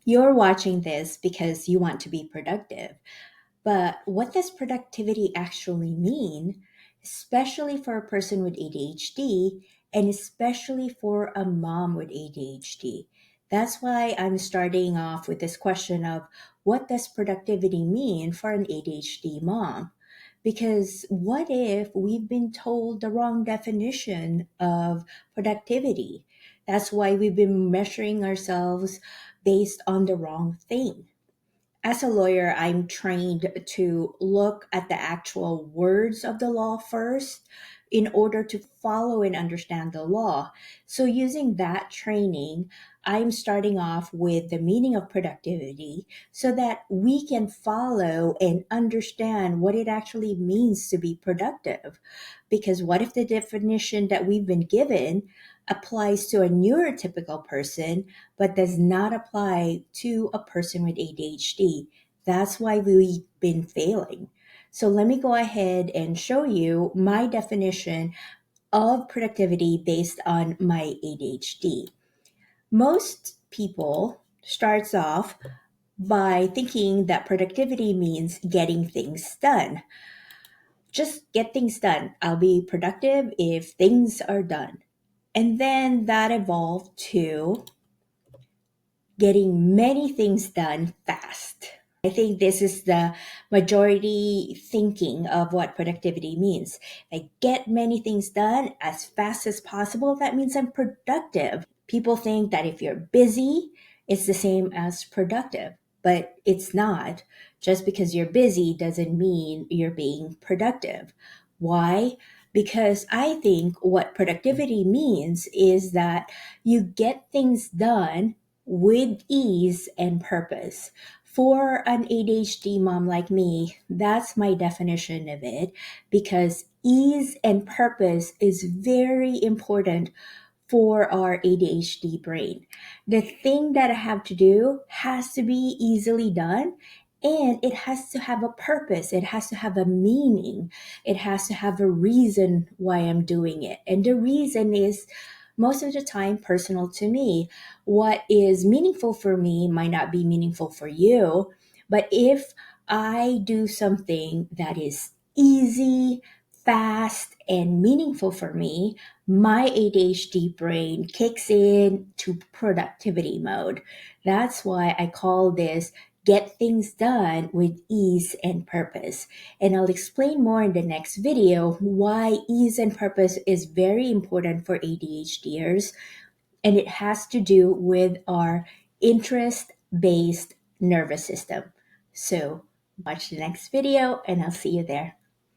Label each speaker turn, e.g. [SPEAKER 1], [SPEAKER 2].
[SPEAKER 1] You're watching this because you want to be productive. But what does productivity actually mean, especially for a person with ADHD and especially for a mom with ADHD? That's why I'm starting off with this question of what does productivity mean for an ADHD mom? Because what if we've been told the wrong definition of productivity? That's why we've been measuring ourselves based on the wrong thing. As a lawyer, I'm trained to look at the actual words of the law first in order to follow and understand the law. So, using that training, I'm starting off with the meaning of productivity so that we can follow and understand what it actually means to be productive. Because what if the definition that we've been given applies to a neurotypical person but does not apply to a person with ADHD? That's why we've been failing. So let me go ahead and show you my definition of productivity based on my ADHD. Most people starts off by thinking that productivity means getting things done. Just get things done. I'll be productive if things are done. And then that evolved to getting many things done fast. I think this is the majority thinking of what productivity means. I get many things done as fast as possible. That means I'm productive. People think that if you're busy, it's the same as productive, but it's not. Just because you're busy doesn't mean you're being productive. Why? Because I think what productivity means is that you get things done with ease and purpose. For an ADHD mom like me, that's my definition of it because ease and purpose is very important for our ADHD brain. The thing that I have to do has to be easily done and it has to have a purpose. It has to have a meaning. It has to have a reason why I'm doing it. And the reason is most of the time personal to me. What is meaningful for me might not be meaningful for you. But if I do something that is easy, fast, and meaningful for me, my ADHD brain kicks in to productivity mode. That's why I call this get things done with ease and purpose. And I'll explain more in the next video why ease and purpose is very important for ADHDers. And it has to do with our interest based nervous system. So watch the next video and I'll see you there.